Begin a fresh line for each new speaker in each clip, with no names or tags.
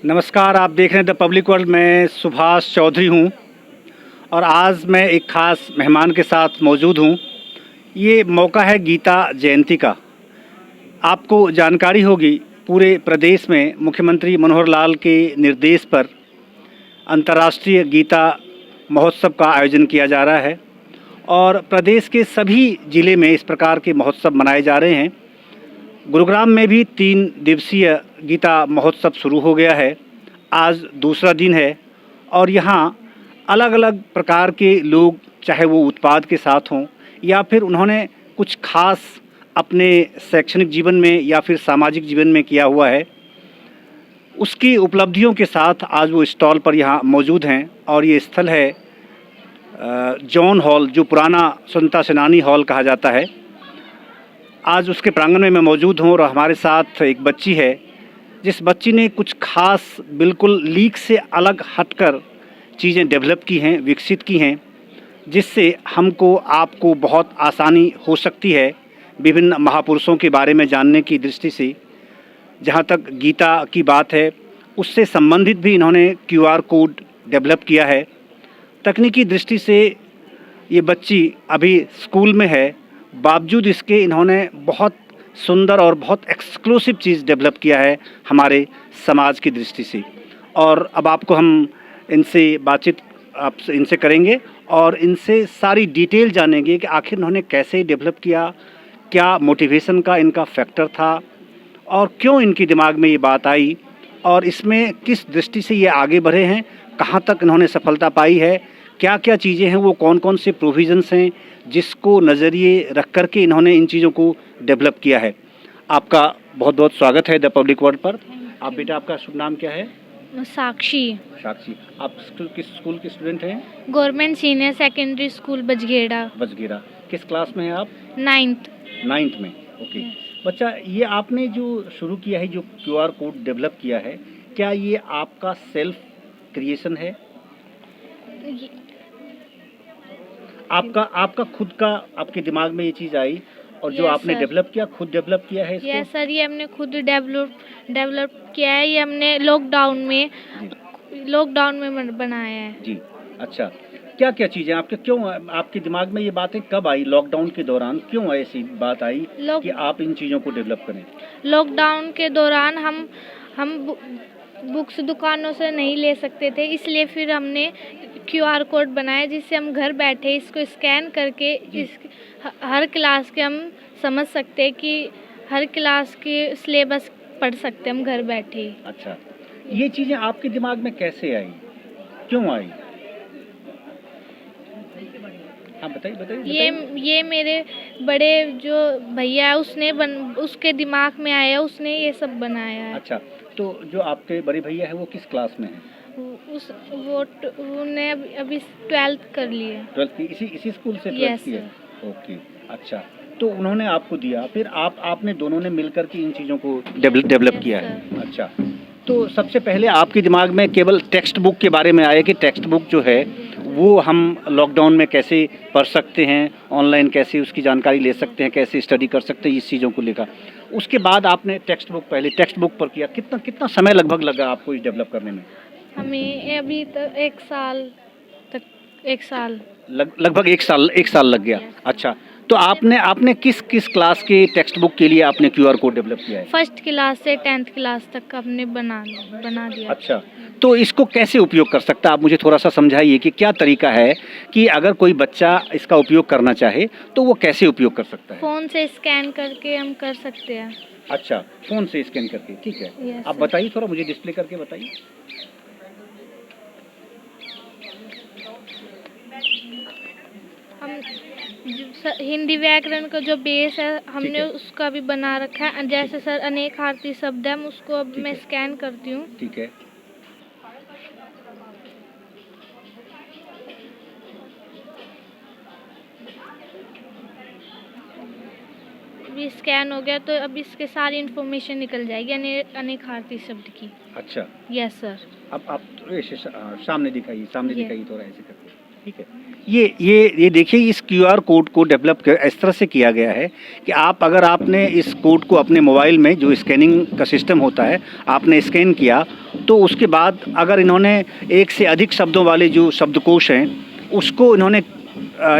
नमस्कार, आप देख रहे हैं द पब्लिक वर्ल्ड। मैं सुभाष चौधरी हूं और आज मैं एक ख़ास मेहमान के साथ मौजूद हूं। ये मौका है गीता जयंती का। आपको जानकारी होगी, पूरे प्रदेश में मुख्यमंत्री मनोहर लाल के निर्देश पर अंतर्राष्ट्रीय गीता महोत्सव का आयोजन किया जा रहा है और प्रदेश के सभी ज़िले में इस प्रकार के महोत्सव मनाए जा रहे हैं। गुरुग्राम में भी 3 दिवसीय गीता महोत्सव शुरू हो गया है। आज दूसरा दिन है और यहाँ अलग अलग प्रकार के लोग, चाहे वो उत्पाद के साथ हों या फिर उन्होंने कुछ खास अपने शैक्षणिक जीवन में या फिर सामाजिक जीवन में किया हुआ है, उसकी उपलब्धियों के साथ आज वो स्टॉल पर यहाँ मौजूद हैं। और ये स्थल है जॉन हॉल, जो पुराना स्वतंत्रता सेनानी हॉल कहा जाता है। आज उसके प्रांगण में मैं मौजूद हूँ और हमारे साथ एक बच्ची है, जिस बच्ची ने कुछ खास, बिल्कुल लीक से अलग हटकर चीज़ें डेवलप की हैं, विकसित की हैं, जिससे हमको आपको बहुत आसानी हो सकती है विभिन्न महापुरुषों के बारे में जानने की दृष्टि से। जहाँ तक गीता की बात है, उससे संबंधित भी इन्होंने QR कोड डेवलप किया है। तकनीकी दृष्टि से ये बच्ची अभी स्कूल में है, बावजूद इसके इन्होंने बहुत सुंदर और बहुत एक्सक्लूसिव चीज़ डेवलप किया है हमारे समाज की दृष्टि से। और अब आपको हम इनसे बातचीत इनसे करेंगे और इनसे सारी डिटेल जानेंगे कि आखिर इन्होंने कैसे डेवलप किया, क्या मोटिवेशन का इनका फैक्टर था और क्यों इनके दिमाग में ये बात आई और इसमें किस दृष्टि से ये आगे बढ़े हैं, कहाँ तक इन्होंने सफलता पाई है, क्या क्या चीज़ें हैं, वो कौन कौन से प्रोविज़न्स हैं जिसको नज़रिए रख कर के इन्होंने इन चीज़ों को डेवलप किया है। आपका बहुत बहुत स्वागत है द पब्लिक वर्ल्ड पर। आप बेटा, आपका शुभ नाम क्या है?
साक्षी।
साक्षी, आप किस स्कूल के स्टूडेंट हैं?
Government senior secondary school Bajgera.
Bajgera. किस क्लास में हैं आप?
9th
में। ओके। बच्चा, ये आपने जो शुरू किया है, जो QR कोड डेवलप किया है, क्या ये आपका सेल्फ क्रिएशन है? आपका खुद का, आपके दिमाग में ये चीज़ आई और जो आपने डेवलप किया, खुद डेवलप किया है इसको?
यस सर, ये हमने खुद डेवलप किया है। ये हमने लॉकडाउन में बनाया है
जी। अच्छा, क्या क्या चीज़ें आपके दिमाग में ये बातें कब आई? लॉकडाउन के दौरान क्यों ऐसी बात आई कि आप इन चीज़ों को डेवलप करें?
लॉकडाउन के दौरान हम बुक्स दुकानों से नहीं ले सकते थे, इसलिए फिर हमने QR कोड बनाया, जिससे हम घर बैठे इसको स्कैन करके हर क्लास के हम समझ सकते हैं कि हर क्लास के सिलेबस पढ़ सकते हैं हम घर बैठे ही।
अच्छा, ये चीज़ें आपके दिमाग में कैसे आई, क्यों आई? हाँ, बताइए।
ये मेरे बड़े जो भैया है, उसके दिमाग में आया, उसने ये सब बनाया है।
अच्छा, तो जो आपके बड़े भैया है वो किस क्लास में है?
उन्हें अभी 12th कर लिए।
12th की इसी स्कूल से 12th की है? ओके। अच्छा, तो उन्होंने आपको दिया, फिर आपने दोनों ने मिलकर के इन चीज़ों को डेवलप किया है। अच्छा, तो सबसे पहले आपके दिमाग में केवल टेक्स्ट बुक के बारे में आया कि टेक्स्ट बुक जो है वो हम लॉकडाउन में कैसे पढ़ सकते हैं, ऑनलाइन कैसे उसकी जानकारी ले सकते हैं, कैसे स्टडी कर सकते हैं, इस चीज़ों को लेकर। उसके बाद आपने पहले टेक्स्ट बुक पर किया। कितना समय लगभग लगा आपको इस डेवलप करने में?
हमें अभी तक 1 साल
लगभग 1 साल लग गया। अच्छा, तो आपने किस क्लास के टेक्स्ट बुक के लिए आपने QR कोड डेवलप किया है?
1st क्लास से 10th क्लास तक का हमने बना दिया।
अच्छा, तो इसको कैसे उपयोग कर सकता है, आप मुझे थोड़ा सा समझाइए कि क्या तरीका है कि अगर कोई बच्चा इसका उपयोग करना चाहे तो वो कैसे उपयोग कर सकता है?
फ़ोन से स्कैन करके हम कर सकते हैं।
अच्छा, फ़ोन से स्कैन करके, ठीक है।
yes,
आप बताइए, थोड़ा मुझे डिस्प्ले करके बताइए।
हम हिंदी व्याकरण का जो बेस है, हमने उसका भी बना रखा है। जैसे सर अनेक आरती शब्द है, हम उसको अब मैं स्कैन करती हूँ।
ठीक है।
अभी स्कैन हो गया, तो अब इसके सारी इन्फॉर्मेशन निकल जाएगी अनेक आरती शब्द की।
अच्छा।
Yes sir.
अब आप सामने दिखाइए थोड़ा ऐसे करके, ठीक है। ये देखिए, इस क्यूआर कोड को डेवलप इस तरह से किया गया है कि अगर आपने इस कोड को अपने मोबाइल में, जो स्कैनिंग का सिस्टम होता है, आपने स्कैन किया, तो उसके बाद अगर इन्होंने एक से अधिक शब्दों वाले जो शब्दकोश हैं उसको इन्होंने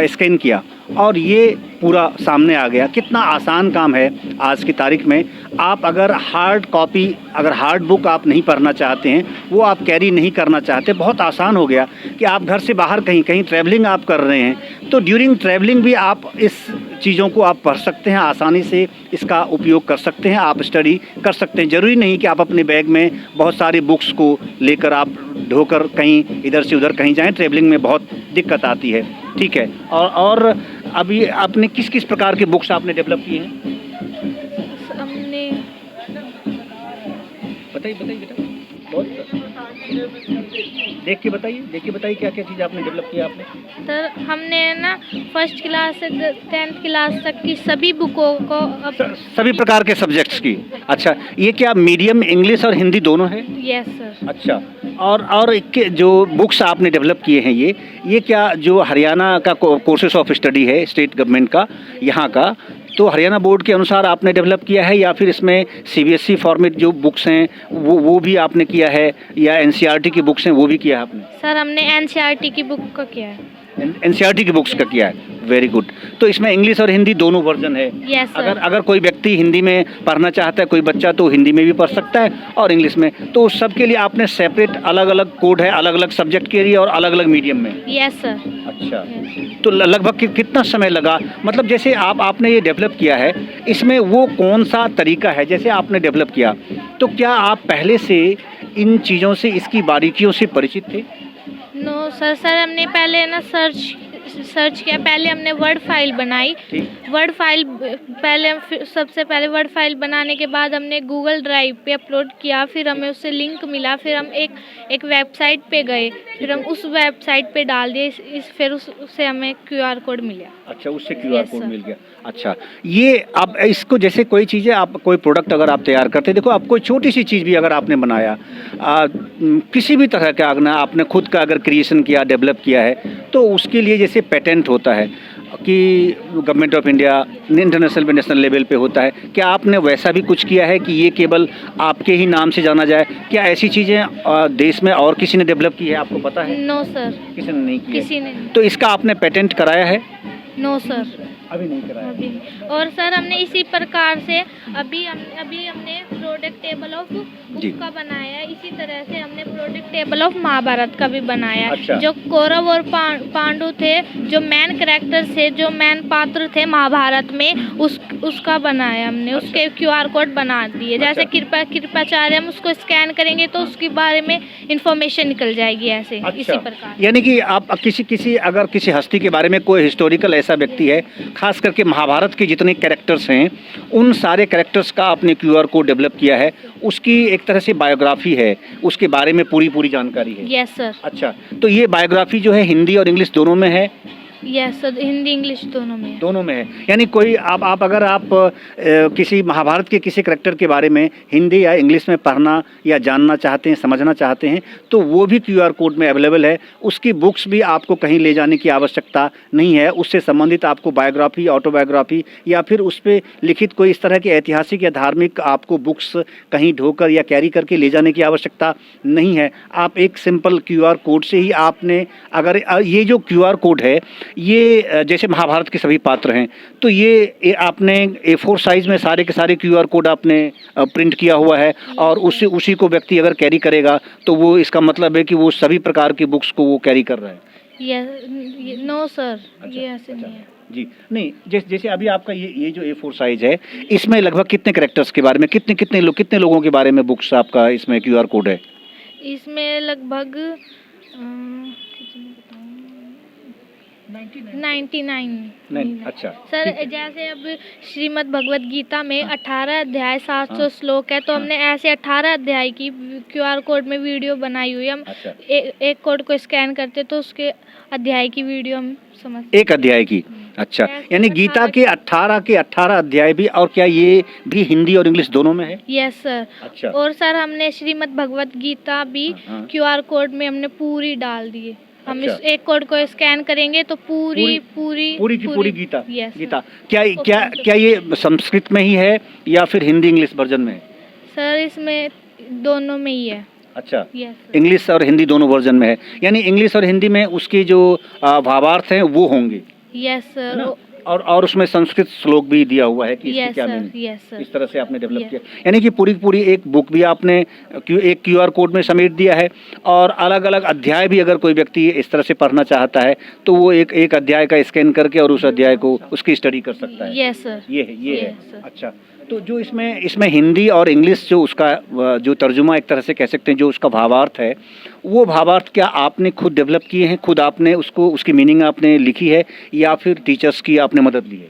स्कैन किया और ये पूरा सामने आ गया। कितना आसान काम है आज की तारीख में। आप अगर हार्ड बुक आप नहीं पढ़ना चाहते हैं, वो आप कैरी नहीं करना चाहते, बहुत आसान हो गया कि आप घर से बाहर कहीं ट्रैवलिंग आप कर रहे हैं तो ड्यूरिंग ट्रैवलिंग भी आप इस चीज़ों को आप पढ़ सकते हैं, आसानी से इसका उपयोग कर सकते हैं, आप स्टडी कर सकते हैं। ज़रूरी नहीं कि आप अपने बैग में बहुत सारी बुक्स को लेकर आप ढोकर कहीं इधर से उधर कहीं जाएं, ट्रैवलिंग में बहुत दिक्कत आती है। ठीक है। और अभी आपने किस किस प्रकार के बुक्स आपने डेवलप किए हैं?
हमने
बताइए बेटा, बहुत देख के बताइए क्या क्या चीज़ आपने डेवलप किया आपने।
सर हमने ना फर्स्ट क्लास से 10th क्लास तक की सभी बुकों को
सभी प्रकार के सब्जेक्ट्स की। अच्छा, ये क्या मीडियम इंग्लिश और हिंदी दोनों है?
Yes sir.
अच्छा, और जो बुक्स आपने डेवलप किए हैं ये क्या जो हरियाणा का कोर्सेस ऑफ स्टडी है स्टेट गवर्नमेंट का, यहाँ का, तो हरियाणा बोर्ड के अनुसार आपने डेवलप किया है या फिर इसमें सीबीएसई फॉर्मेट जो बुक्स हैं वो भी आपने किया है या एनसीईआरटी की बुक्स हैं वो भी किया है आपने?
सर हमने एनसीईआरटी की बुक का किया है।
एनसीईआरटी की बुक्स का किया है, वेरी गुड। तो इसमें इंग्लिश और हिंदी दोनों वर्जन है?
Yes sir.
अगर कोई व्यक्ति हिंदी में पढ़ना चाहता है, कोई बच्चा, तो हिंदी में भी पढ़ सकता है और इंग्लिश में, तो उस सब के लिए आपने सेपरेट अलग अलग कोड है, अलग अलग सब्जेक्ट के लिए और अलग अलग मीडियम में?
Yes sir.
अच्छा, तो लगभग कितना समय लगा? मतलब जैसे आपने ये डेवलप किया है, इसमें वो कौन सा तरीका है जैसे आपने डेवलप किया, तो क्या आप पहले से इन चीज़ों से, इसकी बारीकियों से परिचित थे?
नो सर हमने पहले ना सर्च किया। पहले हमने वर्ड फाइल बनाई। सबसे पहले वर्ड फाइल बनाने के बाद हमने गूगल ड्राइव पे अपलोड किया, फिर हमें उससे लिंक मिला, फिर हम एक वेबसाइट पे गए, फिर हम उस वेबसाइट पे डाल दिए, फिर उससे हमें क्यूआर कोड मिला। अच्छा, उससे क्यूआर कोड मिल गया। अच्छा, ये अब इसको जैसे कोई चीज़ें, आप कोई प्रोडक्ट अगर आप तैयार करते, देखो आप कोई छोटी सी चीज़ भी अगर आपने बनाया, किसी भी तरह का अगर आपने खुद का अगर क्रिएशन किया, डेवलप किया है, तो उसके लिए जैसे पेटेंट होता है कि गवर्नमेंट ऑफ इंडिया इंटरनेशनल पे, नेशनल लेवल पे होता है, क्या आपने वैसा भी कुछ किया है कि ये केवल आपके ही नाम से जाना जाए? क्या ऐसी चीज़ें देश में और किसी ने डेवलप की है, आपको पता है? नो सर,
किसी ने नहीं किया।
किसी ने।
तो इसका आपने पेटेंट कराया है?
नो सर,
अभी नहीं कराया।
अभी। और सर हमने इसी प्रकार से अभी हमने प्रोडक्ट टेबल ऑफ बुक का बनाया, इसी तरह से हमने प्रोडक्ट टेबल ऑफ महाभारत का भी बनाया।
अच्छा।
जो कौरव और पांडु थे, जो मेन कैरेक्टर थे, जो मेन पात्र थे महाभारत में, उसका बनाया हमने। अच्छा। उसके क्यूआर कोड बना दिए। जैसे कृपाचार्य, हम उसको स्कैन करेंगे तो उसके बारे में इंफॉर्मेशन निकल जाएगी, ऐसे। अच्छा। इसी प्रकार, यानी
कि आप अगर किसी हस्ती के बारे में, कोई हिस्टोरिकल ऐसा व्यक्ति है, खास करके महाभारत के जितने कैरेक्टर्स हैं, उन सारे कैरेक्टर्स का आपने क्यूआर कोड डेवलप किया है, उसकी एक तरह से बायोग्राफी है, उसके बारे में पूरी जानकारी है?
Yes sir.
अच्छा, तो ये बायोग्राफी जो है हिंदी और इंग्लिश दोनों में है?
यस सर, हिंदी इंग्लिश दोनों में है।
यानी कोई अगर आप किसी महाभारत के किसी कैरेक्टर के बारे में हिंदी या इंग्लिश में पढ़ना या जानना चाहते हैं, समझना चाहते हैं, तो वो भी क्यूआर कोड में अवेलेबल है। उसकी बुक्स भी आपको कहीं ले जाने की आवश्यकता नहीं है। उससे संबंधित आपको बायोग्राफी, ऑटोबायोग्राफी या फिर उस पर लिखित कोई इस तरह की ऐतिहासिक या धार्मिक आपको बुक्स कहीं ढोकर या कैरी करके ले जाने की आवश्यकता नहीं है। आप एक सिंपल क्यूआर कोड से ही आपने, अगर ये जो क्यूआर कोड है, ये जैसे महाभारत के सभी पात्र हैं, तो ये आपने A4 साइज़ में सारे के सारे क्यूआर कोड आपने प्रिंट किया हुआ है और उसी को व्यक्ति अगर कैरी करेगा तो वो, इसका मतलब है कि वो सभी प्रकार की बुक्स को वो कैरी कर रहा है?
नो सर, ये ऐसे नहीं है
जी। नहीं, जैसे अभी आपका ये जो A4 साइज है, इसमें लगभग कितने कैरेक्टर्स के बारे में, कितने लोगों के बारे में बुक्स आपका इसमें क्यूआर कोड है?
इसमें लगभग 99।
अच्छा
सर, जैसे अब श्रीमद् भगवत गीता में 18 अध्याय 700 श्लोक है, तो हमने ऐसे 18 अध्याय की क्यूआर कोड में वीडियो बनाई हुई है। हम एक कोड को स्कैन करते तो उसके अध्याय की वीडियो हम समझ, एक अध्याय की।
अच्छा, यानी गीता के 18 अध्याय भी, और क्या ये भी हिंदी और इंग्लिश दोनों में है?
Yes sir. और सर हमने श्रीमद् भगवत गीता भी क्यूआर कोड में हमने पूरी डाल दी है। हम
अच्छा।
इस एक कोड को स्कैन करेंगे तो पूरी
पूरी गीता
यस
गीता क्या
उसको
क्या
concept-
क्या ये संस्कृत में ही है या फिर हिंदी इंग्लिश वर्जन में है?
सर इसमें दोनों में ही है।
अच्छा,
यस
इंग्लिश और हिंदी दोनों वर्जन में है, यानी इंग्लिश और हिंदी में उसकी जो भावार्थ हैं वो होंगे,
यस
है
सर
ना? और उसमें संस्कृत श्लोक भी दिया हुआ है कि इसकी
यस
क्या
सर
मीनिंग,
यस सर
इस तरह से आपने डेवलप
Yes.
किया, यानी कि पूरी पूरी एक बुक भी आपने एक क्यूआर कोड में समेट दिया है, और अलग अलग अध्याय भी अगर कोई व्यक्ति इस तरह से पढ़ना चाहता है तो वो एक एक अध्याय का स्कैन करके और उस अध्याय को उसकी स्टडी कर सकता है।
यस सर
ये है।
Yes, sir.
अच्छा, तो जो इसमें हिंदी और इंग्लिश जो उसका जो तर्जुमा एक तरह से कह सकते हैं, जो उसका भावार्थ है, वो भावार्थ क्या आपने खुद डेवलप किए हैं, खुद आपने उसको उसकी मीनिंग आपने लिखी है या फिर टीचर्स की आपने मदद ली है?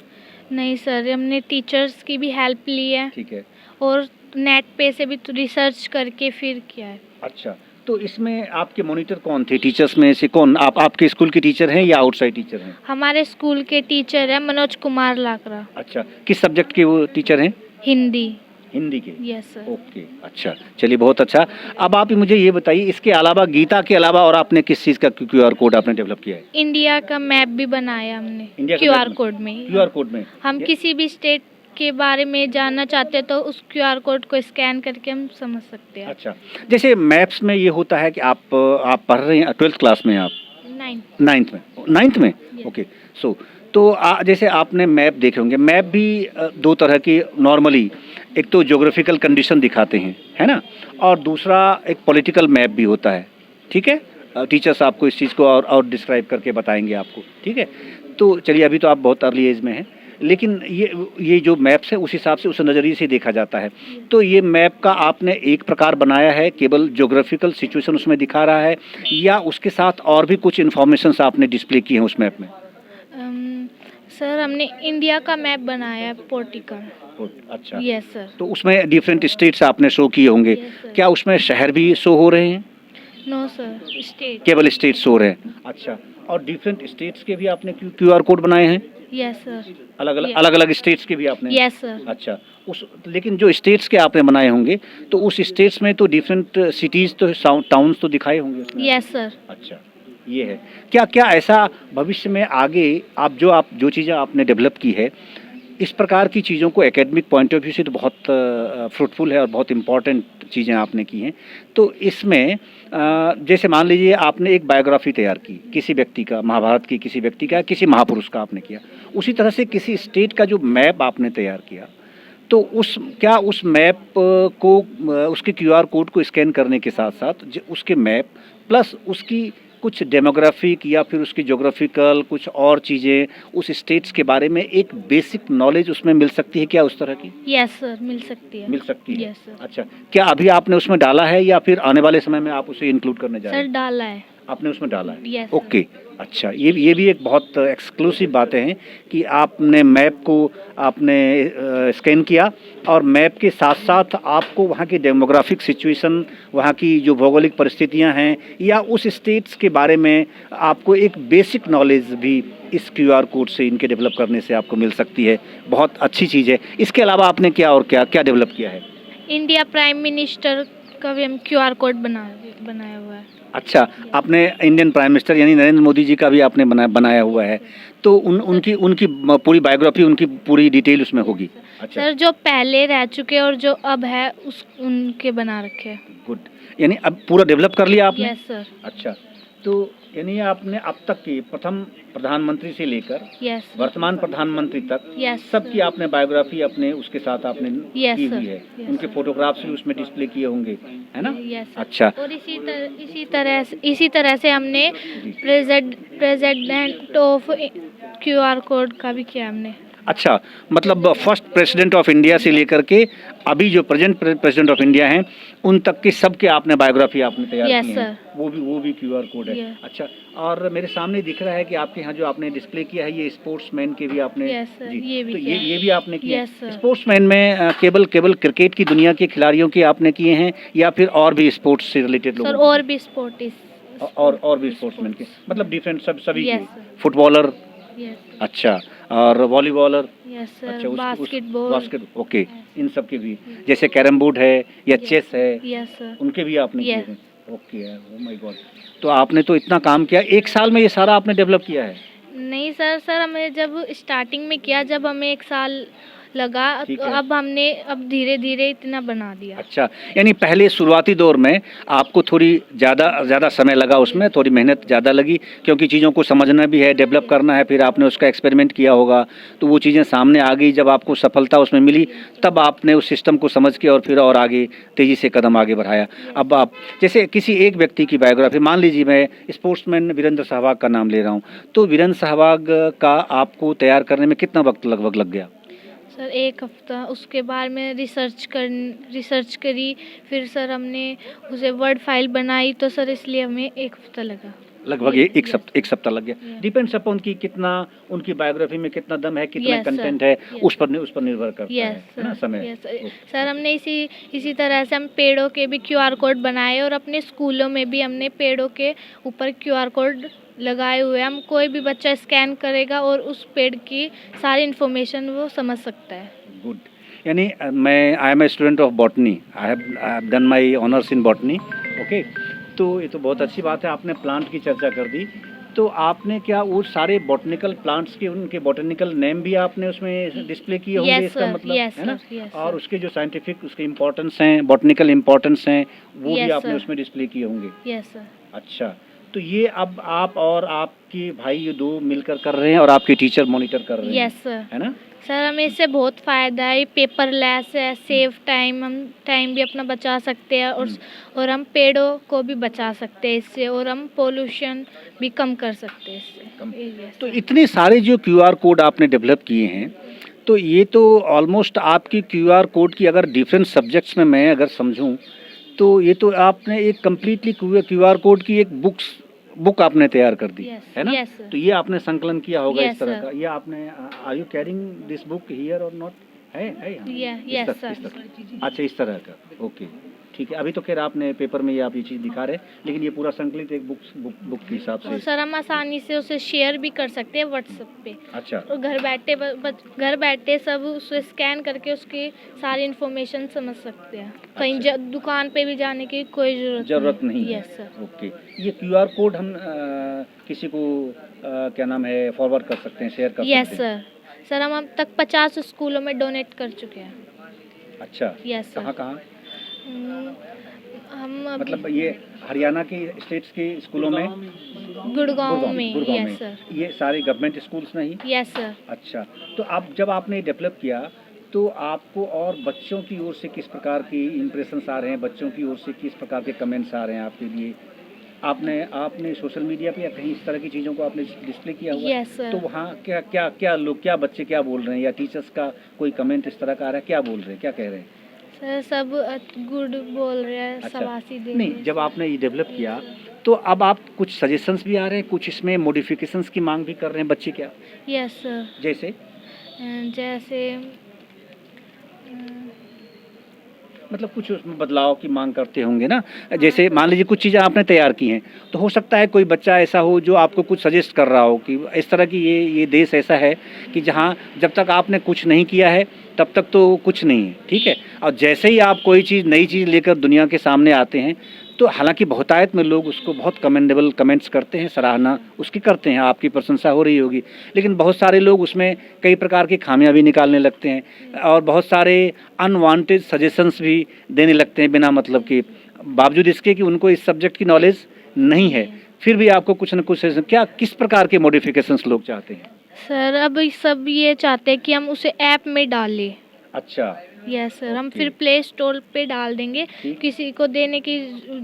नहीं सर, हमने टीचर्स की भी हेल्प ली है
ठीक है।
और नेट पे से भी रिसर्च करके फिर किया है।
अच्छा, तो इसमें आपके मॉनिटर कौन थे? टीचर्स में से कौन, आपके स्कूल के टीचर हैं या आउटसाइड टीचर हैं?
हमारे स्कूल के टीचर हैं मनोज कुमार लाकरा।
अच्छा, किस सब्जेक्ट के वो टीचर हैं?
हिंदी।
हिंदी के।
Yes sir.
ओके, अच्छा, चलिए बहुत अच्छा। अब आप मुझे ये बताइए, इसके अलावा, गीता के अलावा और आपने किस चीज़ का क्यूआर कोड आपने डेवलप किया है?
इंडिया का मैप भी बनाया हमने
इंडिया का
क्यूआर
मैप
कोड में।
क्यूआर कोड में
हम किसी भी स्टेट के बारे में जानना चाहते हैं तो उस क्यूआर कोड को स्कैन करके हम समझ सकते हैं।
अच्छा, जैसे मैप्स में ये होता है कि आप पढ़ रहे हैं 12th क्लास में, आप 9th में
Yes.
ओके, सो तो जैसे आपने मैप देखे होंगे, मैप भी दो तरह की नॉर्मली, एक तो ज्योग्राफिकल कंडीशन दिखाते हैं, है ना, और दूसरा एक पॉलिटिकल मैप भी होता है, ठीक है? टीचर्स आपको इस चीज़ को और डिस्क्राइब करके बताएंगे आपको, ठीक है? तो चलिए, अभी तो आप बहुत अर्ली एज में हैं, लेकिन ये जो मैप्स है उस हिसाब से, उस नज़रिए से देखा जाता है। तो ये मैप का आपने एक प्रकार बनाया है, केवल ज्योग्राफिकल सिचुएशन उसमें दिखा रहा है, या उसके साथ और भी कुछ इन्फॉर्मेशंस आपने डिस्प्ले की हैं उस मैप में?
सर हमने इंडिया का मैप बनाया है पोर्टिकल।
अच्छा,
यस सर।
तो उसमें डिफरेंट स्टेट्स आपने शो किए होंगे,
Yes, sir.
क्या उसमें शहर भी शो हो रहे हैं?
No sir, state.
केवल स्टेट्स शो रहे हैं। अच्छा, और डिफरेंट स्टेट्स के भी आपने क्यूआर कोड बनाए हैं?
Yes sir.
अलग अलग स्टेट्स के भी आपने?
Yes sir.
अच्छा, लेकिन जो स्टेट्स के आपने बनाए होंगे तो उस स्टेट्स में तो डिफरेंट सिटीज तो, टाउन्स तो दिखाए होंगे उसमें?
Yes sir.
अच्छा, ये है। क्या ऐसा भविष्य में आगे आप जो चीज़ें आपने डेवलप की है, इस प्रकार की चीज़ों को एकेडमिक पॉइंट ऑफ व्यू से तो बहुत फ्रूटफुल है और बहुत इम्पॉर्टेंट चीज़ें आपने की हैं, तो इसमें जैसे मान लीजिए आपने एक बायोग्राफी तैयार की किसी व्यक्ति का, महाभारत की किसी व्यक्ति का, किसी महापुरुष का आपने किया, उसी तरह से किसी स्टेट का जो मैप आपने तैयार किया, तो उस मैप को, उसके क्यूआर कोड को स्कैन करने के साथ साथ उसके मैप प्लस उसकी कुछ डेमोग्राफिक या फिर उसकी ज्योग्राफिकल कुछ और चीज़ें उस स्टेट्स के बारे में एक बेसिक नॉलेज उसमें मिल सकती है क्या, उस तरह की?
यस सर, मिल सकती है।
मिल सकती है।
Yes sir.
अच्छा, क्या अभी आपने उसमें डाला है या फिर आने वाले समय में आप उसे इंक्लूड करने जा रहे
सर
हैं?
डाला है।
आपने उसमें डाला है?
यस।
ओके, अच्छा, ये भी एक बहुत एक्सक्लूसिव बातें हैं कि आपने मैप को आपने स्कैन किया और मैप के साथ साथ आपको वहाँ की डेमोग्राफिक सिचुएशन, वहाँ की जो भौगोलिक परिस्थितियाँ हैं या उस स्टेट्स के बारे में आपको एक बेसिक नॉलेज भी इस क्यूआर कोड से, इनके डेवलप करने से आपको मिल सकती है। बहुत अच्छी चीज़ है। इसके अलावा आपने क्या डेवलप किया है?
इंडिया प्राइम मिनिस्टर का भी हम क्यूआर कोड बनाया हुआ है।
अच्छा, आपने इंडियन प्राइम मिनिस्टर यानी नरेंद्र मोदी जी का भी आपने बनाया हुआ है, तो उनकी पूरी बायोग्राफी, उनकी पूरी डिटेल उसमें होगी? अच्छा
सर, जो पहले रह चुके और जो अब है उनके बना रखे हैं।
गुड, यानी अब पूरा डेवलप कर लिया आपने?
Yes sir.
अच्छा, तो यानी आपने अब तक की प्रथम प्रधानमंत्री से लेकर
यस
वर्तमान प्रधानमंत्री तक
यस
सबकी आपने बायोग्राफी अपने उसके साथ आपने
Yes,
की
sir.
हुई है,
Yes,
उनके
sir.
फोटोग्राफ्स भी उसमें डिस्प्ले किए होंगे, है ना?
Yes sir.
अच्छा,
और इसी तरह से हमने प्रेसिडेंट ऑफ क्यूआर कोड का भी किया हमने।
अच्छा, मतलब फर्स्ट प्रेसिडेंट ऑफ इंडिया से लेकर के अभी जो प्रेजेंट प्रेसिडेंट ऑफ इंडिया हैं उन तक की सबके आपने बायोग्राफी आपने तैयार
Yes,
की है, वो भी क्यूआर कोड है।
Yeah.
अच्छा, और मेरे सामने दिख रहा है कि आपके यहाँ जो आपने डिस्प्ले किया है ये स्पोर्ट्समैन के भी आपने?
Yes, sir.
जी,
ये भी
तो
किया।
ये भी आपने किया?
Yes, sir.
स्पोर्ट्समैन में केवल क्रिकेट की दुनिया के खिलाड़ियों के आपने किए हैं या फिर और भी स्पोर्ट्स से रिलेटेड
सर
लोगों
और भी स्पोर्टिस्ट
और भी स्पोर्ट्समैन के, मतलब डिफरेंट सभी
Yes,
के?
sir.
फुटबॉलर?
यस
अच्छा, और वॉलीबॉलर?
Yes sir.
अच्छा,
बास्केटबॉल।
ओके, इन सब के भी, जैसे कैरम बोर्ड है या चेस है,
यस सर।
उनके भी आपने किए
Yes.
हैं? Okay, oh my God. तो आपने तो इतना काम किया, 1 साल में ये सारा आपने डेवलप किया है?
नहीं सर हमें जब स्टार्टिंग में किया, जब हमें 1 साल लगा,
ठीक
तो
है।
अब हमने धीरे धीरे इतना बना दिया।
अच्छा, यानी पहले शुरुआती दौर में आपको थोड़ी ज़्यादा समय लगा, उसमें थोड़ी मेहनत ज़्यादा लगी, क्योंकि चीज़ों को समझना भी है, डेवलप करना है, फिर आपने उसका एक्सपेरिमेंट किया होगा, तो वो चीज़ें सामने आ गई, जब आपको सफलता उसमें मिली, तब आपने उस सिस्टम को समझ के और फिर और आगे तेज़ी से कदम आगे बढ़ाया। अब आप जैसे किसी एक व्यक्ति की बायोग्राफी, मान लीजिए मैं स्पोर्ट्समैन वीरेंद्र सहवाग का नाम ले रहा हूँ, तो वीरेंद्र सहवाग का आपको तैयार करने में कितना वक्त लगभग लग गया?
सर 1 हफ्ता, उसके बाद में रिसर्च करी, फिर सर हमने उसे वर्ड फाइल बनाई, तो सर इसलिए हमें 1 हफ्ता लगा।
लगभग एक सप्ताह लग गया। डिपेंड्स अपॉन कि कितना उनकी बायोग्राफी में कितना दम है, कितना
Yes, sir.
कंटेंट है,
Yes.
उस पर निर्भर करता है ना समय।
यस सर हमने इसी तरह से हम पेड़ों के भी QR कोड बनाए, और अपने स्कूलों में भी हमने पेड़ों के ऊपर QR कोड लगाए हुए हैं। हम कोई भी बच्चा स्कैन करेगा और उस पेड़ की सारी इन्फॉर्मेशन वो समझ सकता है।
गुड। यानी I am a student of botany, I have done my honours in botany. Okay, तो ये तो बहुत अच्छी बात है, आपने प्लांट की चर्चा कर दी। तो आपने क्या वो सारे बॉटनिकल प्लांट्स के उनके बॉटनिकल नेम भी आपने उसमें डिस्प्ले किए होंगे?
Yes,
इसका
sir.
मतलब
Yes,
है ना?
sir. Yes,
और
sir.
उसके जो साइंटिफिक उसके इम्पोर्टेंस हैं, बॉटनिकल इम्पोर्टेंस हैं, वो भी
Yes,
आपने
sir.
उसमें डिस्प्ले किए होंगे।
Yes sir.
अच्छा, तो ये अब आप और आपके भाई ये 2 मिलकर कर रहे हैं और आपके टीचर मॉनिटर कर रहे हैं,
यस सर।
है ना?
सर हमें इससे बहुत फ़ायदा है, पेपरलेस है, सेव टाइम, हम टाइम भी अपना बचा सकते हैं, और हम पेड़ों को भी बचा सकते हैं इससे, और हम पोल्यूशन भी कम कर सकते हैं इससे। Yes,
तो
sir.
इतने सारे जो QR कोड आपने डेवलप किए हैं, तो ये तो ऑलमोस्ट आपकी QR कोड की अगर डिफरेंट सब्जेक्ट्स में मैं अगर समझूं, तो ये तो आपने एक कम्प्लीटली QR कोड की एक बुक आपने तैयार कर दी,
Yes,
है ना?
yes, sir.
तो ये आपने संकलन किया होगा
Yes,
इस तरह
sir.
का। ये आपने are you carrying this book here और नॉट? है
Yeah,
इस
yes,
तरह-
sir.
अच्छा, इस तरह का। ओके, ठीक है। अभी तो खैर आपने पेपर में ये आप ये चीज़ दिखा रहे हैं, लेकिन ये पूरा संकलित एक बुक के हिसाब
और
से।
सर हम आसानी से उसे शेयर भी कर सकते हैं व्हाट्सएप पे,
अच्छा,
और घर बैठे सब उसे स्कैन करके उसकी सारी इन्फॉर्मेशन समझ सकते हैं। कहीं
अच्छा।
दुकान पे भी जाने की कोई
जरूरत नहीं है।
Yes sir.
ओके, ये QR कोड हम किसी को क्या नाम है फॉरवर्ड कर सकते हैं, शेयर कर
यस
सकते हैं?
सर हम अब तक 50 स्कूलों में डोनेट कर चुके हैं।
अच्छा,
यस सर।
कहाँ
हम अभी
मतलब ये हरियाणा के स्टेट्स के स्कूलों में?
गुड़गांव में।
गुड़गांव में।
Yes sir.
ये सारे गवर्नमेंट स्कूल्स नहीं?
Yes sir.
अच्छा, तो आप जब आपने डेवलप किया, तो आपको और बच्चों की ओर से किस प्रकार की इम्प्रेशंस आ रहे हैं, बच्चों की ओर से किस प्रकार के कमेंट्स आ रहे हैं आपके लिए? आपने सोशल मीडिया पे या कहीं इस तरह की चीज़ों को आपने डिस्प्ले किया हुआ है?
Yes sir.
तो वहाँ क्या बच्चे क्या बोल रहे हैं, या टीचर्स का कोई कमेंट इस तरह का आ रहा है, क्या बोल रहे हैं, क्या कह रहे हैं?
सर सब गुड बोल रहे हैं,
अच्छा,
शाबाशी दे रहे
नहीं,
हैं।
जब आपने ये डेवलप किया, तो अब आप कुछ सजेशंस भी आ रहे हैं, कुछ इसमें मॉडिफिकेशंस की मांग भी कर रहे हैं बच्चे क्या?
Yes sir.
जैसे
जैसे
मतलब कुछ उसमें बदलाव की मांग करते होंगे ना? जैसे मान लीजिए कुछ चीज़ें आपने तैयार की हैं, तो हो सकता है कोई बच्चा ऐसा हो जो आपको कुछ सजेस्ट कर रहा हो कि इस तरह की ये देश ऐसा है कि जहाँ जब तक आपने कुछ नहीं किया है तब तक तो कुछ नहीं है, ठीक है? और जैसे ही आप कोई चीज़ नई चीज़ लेकर दुनिया के सामने आते हैं, तो हालांकि बहुतायत में लोग उसको बहुत कमेंडेबल कमेंट्स करते हैं, सराहना उसकी करते हैं, आपकी प्रशंसा हो रही होगी, लेकिन बहुत सारे लोग उसमें कई प्रकार की खामियां भी निकालने लगते हैं और बहुत सारे अनवांटेड सजेशंस भी देने लगते हैं बिना मतलब के, बावजूद इसके कि उनको इस सब्जेक्ट की नॉलेज नहीं है, फिर भी आपको कुछ न कुछ क्या किस प्रकार के मॉडिफिकेशंस लोग चाहते हैं?
सर अब सब ये चाहते हैं कि हम उसे ऐप में डालें।
अच्छा,
यस सर। हम
ओके।
फिर प्ले स्टोर पे डाल देंगे,
ठीक।
किसी को देने की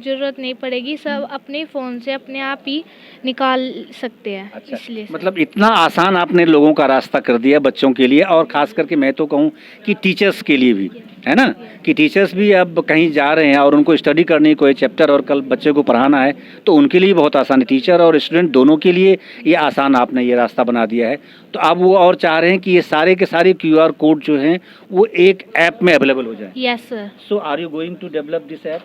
जरूरत नहीं पड़ेगी, सब अपने फ़ोन से अपने आप ही निकाल सकते हैं।
अच्छा,
इसलिए सर।
मतलब इतना आसान आपने लोगों का रास्ता कर दिया बच्चों के लिए, और ख़ास करके मैं तो कहूँ कि टीचर्स के लिए भी, है ना, कि टीचर्स भी अब कहीं जा रहे हैं और उनको स्टडी करनी है कोई चैप्टर और कल बच्चे को पढ़ाना है, तो उनके लिए बहुत आसान है, टीचर और स्टूडेंट दोनों के लिए ये आसान आपने ये रास्ता बना दिया है। तो अब वो और चाह रहे हैं कि ये सारे के सारे QR कोड जो हैं वो एक ऐप में अवेलेबल हो जाए।
Yes sir.
So are you going to develop this app?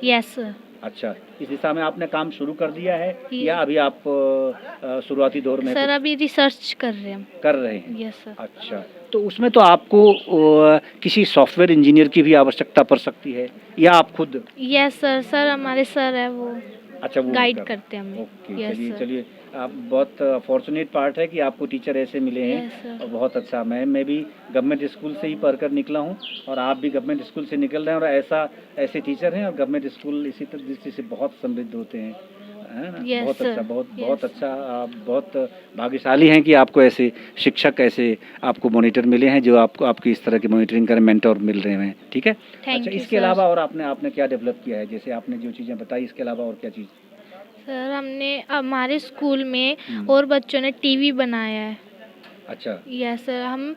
Yes sir.
अच्छा, इस दिशा में आपने काम शुरू कर दिया है
ये-
या अभी आप शुरुआती दौर में
सर अभी रिसर्च कर रहे हैं हम।
कर रहे हैं?
Yes sir.
अच्छा, तो उसमें तो आपको किसी सॉफ्टवेयर इंजीनियर की भी आवश्यकता पड़ सकती है या आप खुद?
यस सर, सर हमारे सर है वो
अच्छा, वो
गाइड
कर-
करते हैं हमें।
ओके,
यस
चलिए
सर।
चलिए, आप बहुत फॉर्चुनेट पार्ट है कि आपको टीचर ऐसे मिले हैं।
Yes sir.
और बहुत अच्छा, मैं भी गवर्नमेंट स्कूल से ही पढ़कर निकला हूँ और आप भी गवर्नमेंट स्कूल से निकल रहे हैं और ऐसे टीचर हैं और गवर्नमेंट स्कूल इसी तरह दृष्टि से बहुत समृद्ध होते हैं, है ना?
Yes,
बहुत
sir.
अच्छा, बहुत
Yes.
बहुत अच्छा, आप बहुत भाग्यशाली हैं कि आपको ऐसे शिक्षक, ऐसे आपको मॉनिटर मिले हैं जो आपको आपकी इस तरह की मॉनिटरिंग करें, मेंटर मिल रहे हैं, ठीक है?
Thank
अच्छा,
you,
इसके
sir.
अलावा और आपने क्या डेवलप किया है? जैसे आपने जो चीज़ें बताई, इसके अलावा और क्या चीज़?
सर हमने हमारे स्कूल में
हम्म।
और बच्चों ने टीवी बनाया है।
अच्छा,
यस सर, हम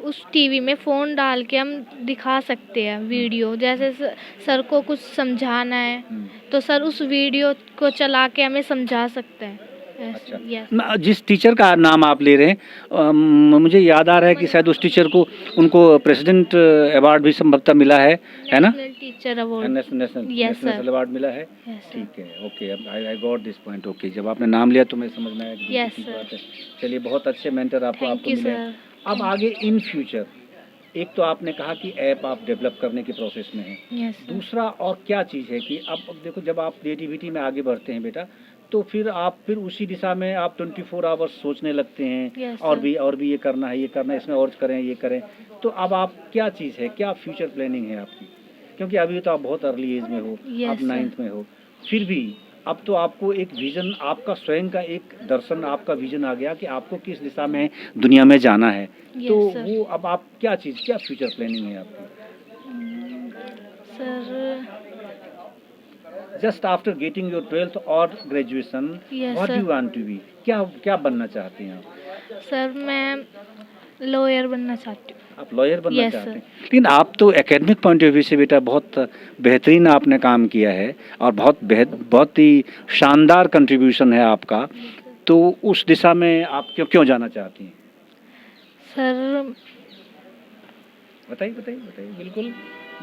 उस टीवी में फ़ोन डाल के हम दिखा सकते हैं वीडियो। जैसे सर को कुछ समझाना है
हम्म।
तो सर उस वीडियो को चला के हमें समझा सकते हैं।
अच्छा,
यस।
जिस टीचर का नाम आप ले रहे हैं, मुझे याद आ रहा है कि शायद उस टीचर को उनको प्रेसिडेंट अवार्ड भी संभवतः मिला है ना?
National teacher award.
National
Yes, sir.
National award मिला है।
Yes sir.
ठीक है, okay, I got this point. Okay, जब आपने नाम लिया तो मैं समझ में आया कि
Yes,
ठीक
sir.
बात है। चलिए, बहुत अच्छे मेंटर आपको
थैंक यू
मिले हैं।
सर।
अब आगे इन फ्यूचर, एक तो आपने कहा कि ऐप आप डेवलप करने की प्रोसेस में हैं,
यस सर।
दूसरा और क्या चीज़ है कि अब देखो, जब आप क्रिएटिविटी में आगे बढ़ते हैं बेटा, तो फिर उसी दिशा में आप 24 आवर्स सोचने लगते हैं।
Yes,
और
sir.
भी ये करना है, इसमें और करें, ये करें। तो अब आप क्या चीज़ है, क्या फ्यूचर प्लानिंग है आपकी? क्योंकि अभी तो आप बहुत अर्ली एज में हो,
Yes,
आप
sir.
9th में हो, फिर भी अब तो आपको एक विज़न, आपका स्वयं का एक दर्शन, आपका विज़न आ गया कि आपको किस दिशा में दुनिया में जाना है।
Yes,
तो
sir.
वो अब आप क्या फ्यूचर प्लानिंग है आपकी?
Sir
just after getting your 12th और graduation,
Yes,
what
sir.
You want to be? क्या बनना चाहते हैं आप?
सर मैं लॉयर बनना चाहती हूँ।
आप लॉयर बनना
Yes,
चाहते
sir.
हैं, लेकिन आप तो एकेडमिक पॉइंट ऑफ व्यू से बेटा बहुत बेहतरीन आपने काम किया है और बहुत ही शानदार कंट्रीब्यूशन है आपका। तो उस दिशा में आप क्यों जाना चाहती हैं?
सर
बताइए, बिल्कुल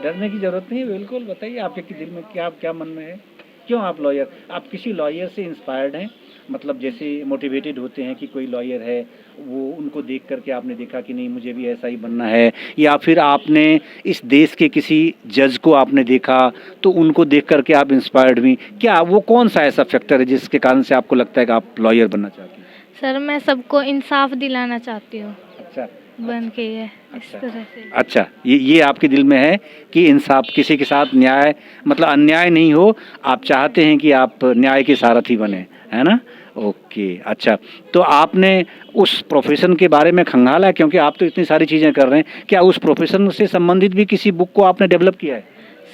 डरने की जरूरत नहीं है, बिल्कुल बताइए, आपके दिल में क्या मन में है? क्यों आप लॉयर, आप किसी लॉयर से इंस्पायर्ड हैं? मतलब जैसे मोटिवेटेड होते हैं कि कोई लॉयर है, वो उनको देख करके आपने देखा कि नहीं, मुझे भी ऐसा ही बनना है, या फिर आपने इस देश के किसी जज को आपने देखा तो उनको देख करके आप इंस्पायर्ड हुई? क्या वो कौन सा ऐसा फैक्टर है जिसके कारण से आपको लगता है कि आप लॉयर बनना चाहती हैं?
सर मैं सबको इंसाफ दिलाना चाहती हूँ
अच्छा,
बन के, ये इस
अच्छा।
तरह से।
अच्छा, ये आपके दिल में है कि इंसाफ, किसी के साथ न्याय, मतलब अन्याय नहीं हो, आप चाहते हैं कि आप न्याय के सारथी बने, है ना? ओके, अच्छा, तो आपने उस प्रोफेशन के बारे में खंगाला, क्योंकि आप तो इतनी सारी चीज़ें कर रहे हैं, क्या उस प्रोफेशन से संबंधित भी किसी बुक को आपने डेवलप किया है?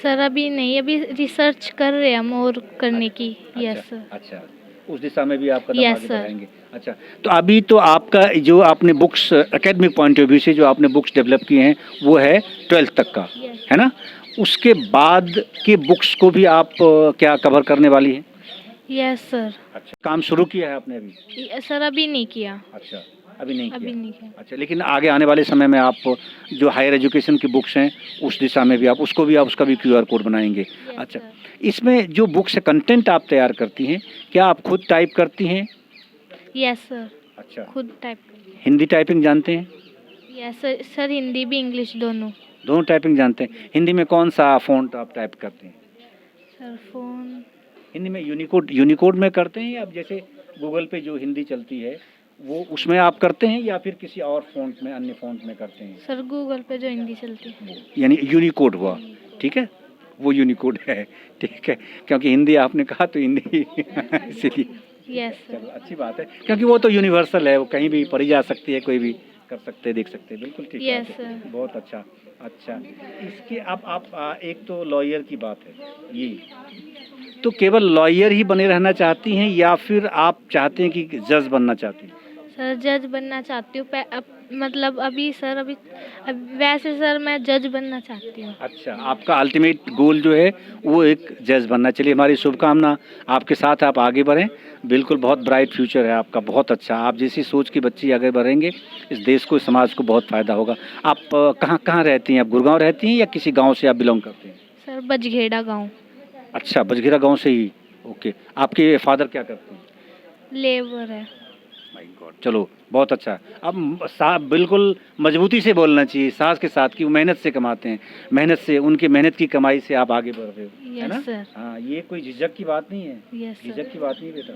सर अभी नहीं, अभी रिसर्च कर रहे हैं हम और करने की। यस
अच्छा,
सर।
अच्छा, उस दिशा में भी आप कदम
Yes,
आगे
sir.
बढ़ाएंगे। अच्छा, तो अभी तो आपका जो आपने books academic point of view से जो आपने बुक्स डेवलप किए हैं वो है 12th तक का,
Yes.
है ना? उसके बाद के बुक्स को भी आप क्या कवर करने वाली हैं?
Yes sir.
अच्छा, काम शुरू किया है आपने अभी?
सर अभी नहीं किया।
अच्छा, अभी नहीं
अभी
किया।
नहीं किया।
अच्छा, लेकिन आगे आने वाले समय में आप जो हायर एजुकेशन की बुक्स हैं उस दिशा में भी आप उसका भी QR कोड बनाएंगे।
Yes,
अच्छा,
sir.
इसमें जो बुक्स से कंटेंट आप तैयार करती हैं, क्या आप खुद टाइप करती हैं?
यस सर,
अच्छा,
खुद टाइप।
हिंदी टाइपिंग जानते हैं?
यस सर, सर हिंदी भी इंग्लिश दोनों
टाइपिंग जानते हैं। हिंदी में कौन सा फ़ॉन्ट आप टाइप करते हैं?
सर। फोन
हिंदी में यूनिकोड में करते हैं, या अब जैसे गूगल पे जो हिंदी चलती है वो उसमें आप करते हैं, या फिर किसी और फ़ॉन्ट में, अन्य फ़ॉन्ट में करते हैं?
सर गूगल पे जो हिंदी चलती है।
यानी यूनिकोड हुआ, ठीक है, वो यूनिकोड है, ठीक है, क्योंकि हिंदी आपने कहा तो हिंदी इसीलिए।
यस
चलो,
सर।
अच्छी बात है, क्योंकि वो तो यूनिवर्सल है, वो कहीं भी पढ़ी जा सकती है, कोई भी कर सकते हैं, देख सकते हैं, बिल्कुल ठीक
Yes,
बात है।
sir.
बहुत अच्छा। अच्छा, इसके अब आप एक तो लॉयर की बात है, ये तो केवल लॉयर ही बने रहना चाहती हैं या फिर आप चाहते हैं कि जज बनना चाहती हैं?
सर जज बनना चाहती हूँ। मतलब अभी सर वैसे सर मैं जज बनना चाहती हूँ।
अच्छा, आपका अल्टीमेट गोल जो है वो एक जज बनना। चलिए, हमारी शुभकामना आपके साथ, आप आगे बढ़ें, बिल्कुल बहुत ब्राइट फ्यूचर है आपका, बहुत अच्छा। आप जैसी सोच की बच्ची आगे बढ़ेंगे, इस देश को, इस समाज को बहुत फ़ायदा होगा। आप कहाँ रहती हैं? आप गुड़गांव रहती हैं या किसी गांव से आप बिलोंग करते हैं?
सर बजघेड़ा गांव।
अच्छा, बजघेरा गांव से ही। ओके, आपके फादर क्या करते हैं?
लेबर है।
माय गॉड, चलो बहुत अच्छा। अब बिल्कुल मजबूती से बोलना चाहिए, साहस के साथ, कि वो मेहनत से कमाते हैं, मेहनत से, उनकी मेहनत की कमाई से आप आगे बढ़ रहे हो, है ना?
Yes sir.
हाँ, ये कोई झिझक की बात नहीं है,
यस सर।
झिझक की बात नहीं बेटा,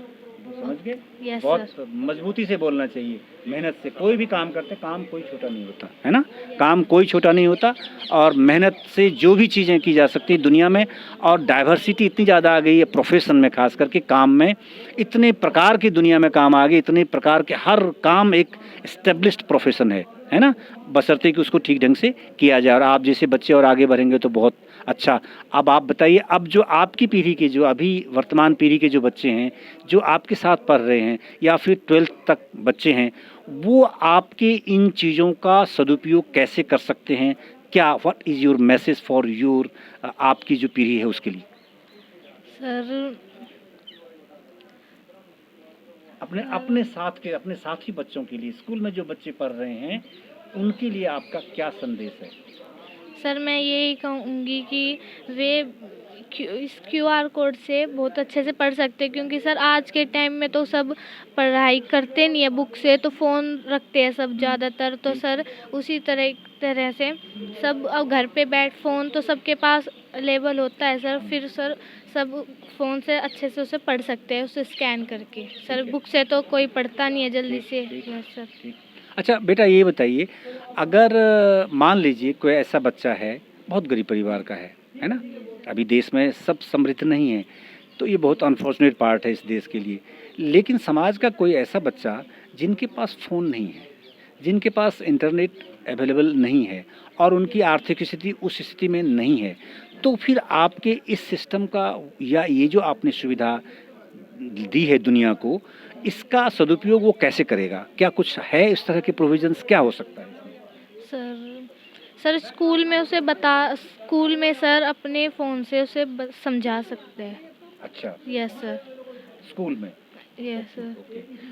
समझ गए?
यस
बहुत
सर।
मजबूती से बोलना चाहिए, मेहनत से कोई भी काम करते, काम कोई छोटा नहीं होता, है ना? काम कोई छोटा नहीं होता, और मेहनत से जो भी चीज़ें की जा सकती है दुनिया में, और डाइवर्सिटी इतनी ज़्यादा आ गई है प्रोफेशन में, खास करके काम में, इतने प्रकार की दुनिया में काम आ गए, इतने प्रकार के हर काम एक एस्टेब्लिश्ड प्रोफेशन है ना? बशर्ते कि उसको ठीक ढंग से किया जाए, और आप जैसे बच्चे और आगे बढ़ेंगे तो बहुत अच्छा। अब आप बताइए, अब जो आपकी पीढ़ी के, जो अभी वर्तमान पीढ़ी के जो बच्चे हैं, जो आपके साथ पढ़ रहे हैं या फिर 12th तक बच्चे हैं, वो आपके इन चीज़ों का सदुपयोग कैसे कर सकते हैं? क्या, what is your message for your, आपकी जो पीढ़ी है उसके लिए?
सर
अपने अपने साथी बच्चों के लिए, स्कूल में जो बच्चे पढ़ रहे हैं, उनके लिए आपका क्या संदेश है?
सर मैं यही कहूँगी कि वे इस QR कोड से बहुत अच्छे से पढ़ सकते हैं, क्योंकि सर आज के टाइम में तो सब पढ़ाई करते नहीं है बुक से, तो फ़ोन रखते हैं सब ज़्यादातर। तो सर उसी तरह से सब अब घर पे बैठ, फ़ोन तो सबके पास अवेलेबल होता है सर, फिर सर सब फ़ोन से अच्छे से उसे पढ़ सकते हैं, उसे स्कैन करके। सर बुक से तो कोई पढ़ता नहीं है जल्दी से। Yes sir.
अच्छा बेटा, ये बताइए, अगर मान लीजिए कोई ऐसा बच्चा है, बहुत गरीब परिवार का है ना? अभी देश में सब समृद्ध नहीं है, तो ये बहुत अनफॉर्चुनेट पार्ट है इस देश के लिए। लेकिन समाज का कोई ऐसा बच्चा जिनके पास फ़ोन नहीं है, जिनके पास इंटरनेट अवेलेबल नहीं है, और उनकी आर्थिक स्थिति उस स्थिति में नहीं है, तो फिर आपके इस सिस्टम का, या ये जो आपने सुविधा दी है दुनिया को, इसका सदुपयोग वो कैसे करेगा? क्या कुछ है इस तरह के प्रोविजंस, क्या हो सकता है इसमें?
सर स्कूल में सर अपने फ़ोन से उसे समझा सकते हैं।
अच्छा,
यस सर।
स्कूल में?
Yes sir.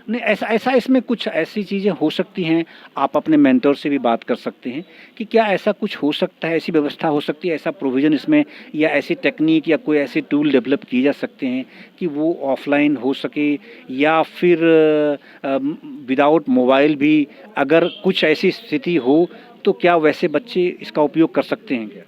नहीं, ऐसा इसमें कुछ ऐसी चीज़ें हो सकती हैं, आप अपने मेंटर से भी बात कर सकते हैं कि क्या ऐसा कुछ हो सकता है, ऐसी व्यवस्था हो सकती है, ऐसा प्रोविज़न इसमें, या ऐसी टेक्निक या कोई ऐसे टूल डेवलप किए जा सकते हैं कि वो ऑफलाइन हो सके, या फिर विदाउट मोबाइल भी अगर कुछ ऐसी स्थिति हो, तो क्या वैसे बच्चे इसका उपयोग कर सकते हैं क्या?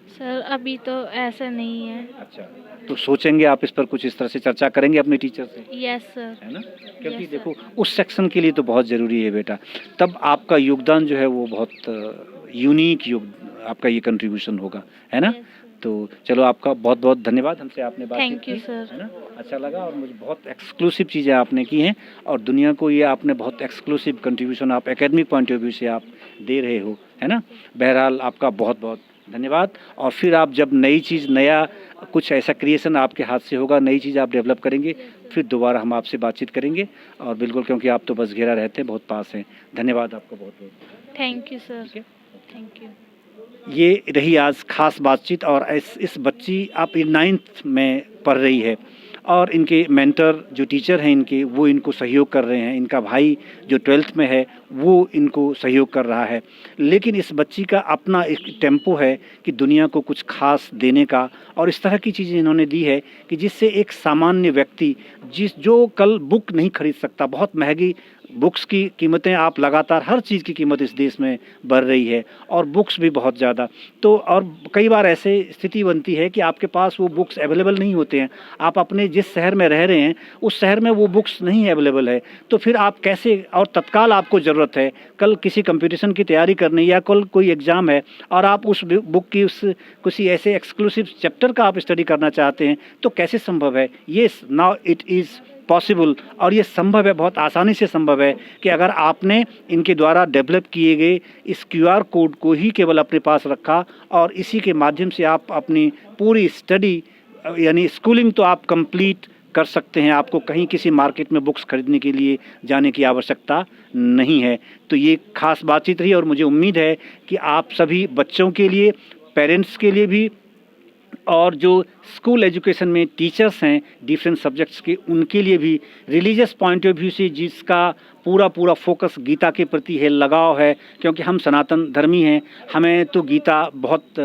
सर अभी तो ऐसा नहीं है।
अच्छा, तो सोचेंगे आप इस पर, कुछ इस तरह से चर्चा करेंगे अपने टीचर से?
Yes sir.
है ना? क्योंकि
Yes,
देखो, उस सेक्शन के लिए तो बहुत ज़रूरी है बेटा, तब आपका योगदान जो है वो बहुत यूनिक आपका ये कंट्रीब्यूशन होगा, है ना?
Yes,
तो चलो, आपका बहुत बहुत धन्यवाद, हमसे आपने बातचीत
थैंक यू
की,
सर।
है ना? अच्छा लगा, और मुझे बहुत एक्सक्लूसिव चीज़ें आपने की हैं, और दुनिया को ये आपने बहुत एक्सक्लूसिव कंट्रीब्यूशन आप एकेडमिक पॉइंट ऑफ व्यू से आप दे रहे हो, है ना? बहरहाल आपका बहुत बहुत धन्यवाद। और फिर आप जब नई चीज़, नया कुछ ऐसा क्रिएशन आपके हाथ से होगा, नई चीज़ आप डेवलप करेंगे, फिर दोबारा हम आपसे बातचीत करेंगे, और बिल्कुल, क्योंकि आप तो बसघेरा रहते हैं, बहुत पास हैं। धन्यवाद आपका बहुत बहुत।
Thank you sir.
ठीक है।
Thank you.
ये रही आज खास बातचीत, और इस बच्ची आप 9th में पढ़ रही है, और इनके मेंटर जो टीचर हैं इनके, वो इनको सहयोग कर रहे हैं। इनका भाई जो 12th में है, वो इनको सहयोग कर रहा है। लेकिन इस बच्ची का अपना एक टेम्पो है कि दुनिया को कुछ खास देने का, और इस तरह की चीज़ें इन्होंने दी है कि जिससे एक सामान्य व्यक्ति, जो कल बुक नहीं खरीद सकता, बहुत महंगी बुक्स की कीमतें, आप लगातार हर चीज़ की कीमत इस देश में बढ़ रही है, और बुक्स भी बहुत ज़्यादा, तो और कई बार ऐसे स्थिति बनती है कि आपके पास वो बुक्स अवेलेबल नहीं होते हैं। आप अपने जिस शहर में रह रहे हैं, उस शहर में वो बुक्स नहीं अवेलेबल है, तो फिर आप कैसे, और तत्काल आपको ज़रूरत है, कल किसी कंपटीशन की तैयारी करनी, या कल कोई एग्ज़ाम है, और आप उस बुक की, उस किसी ऐसे एक्सक्लूसिव चैप्टर का आप स्टडी करना चाहते हैं, तो कैसे संभव है? ये नाउ इट इज़ पॉसिबल, और ये संभव है, बहुत आसानी से संभव है, कि अगर आपने इनके द्वारा डेवलप किए गए इस QR कोड को ही केवल अपने पास रखा, और इसी के माध्यम से आप अपनी पूरी स्टडी, यानी स्कूलिंग तो आप कंप्लीट कर सकते हैं। आपको कहीं किसी मार्केट में बुक्स खरीदने के लिए जाने की आवश्यकता नहीं है। तो ये खास बातचीत रही, और मुझे उम्मीद है कि आप सभी बच्चों के लिए, पेरेंट्स के लिए भी, और जो स्कूल एजुकेशन में टीचर्स हैं डिफरेंट सब्जेक्ट्स के, उनके लिए भी रिलीजियस पॉइंट ऑफ व्यू से जिसका पूरा फोकस गीता के प्रति है, लगाव है, क्योंकि हम सनातन धर्मी हैं, हमें तो गीता बहुत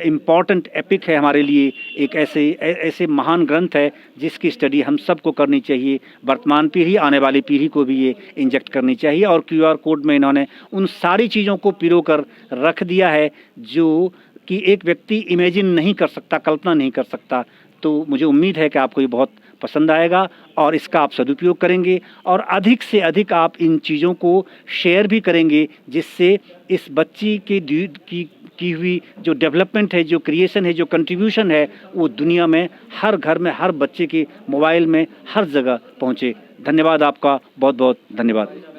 इम्पॉर्टेंट एपिक है हमारे लिए, एक ऐसे महान ग्रंथ है जिसकी स्टडी हम सबको करनी चाहिए, वर्तमान पीढ़ी आने वाली पीढ़ी को भी ये इंजेक्ट करनी चाहिए। और QR कोड में इन्होंने उन सारी चीज़ों को पिरो कर रख दिया है जो कि एक व्यक्ति इमेजिन नहीं कर सकता, कल्पना नहीं कर सकता। तो मुझे उम्मीद है कि आपको ये बहुत पसंद आएगा और इसका आप सदुपयोग करेंगे और अधिक से अधिक आप इन चीज़ों को शेयर भी करेंगे, जिससे इस बच्ची की हुई जो डेवलपमेंट है, जो क्रिएशन है, जो कंट्रीब्यूशन है, वो दुनिया में हर घर में, हर बच्चे के मोबाइल में, हर जगह पहुँचे। धन्यवाद आपका, बहुत बहुत धन्यवाद।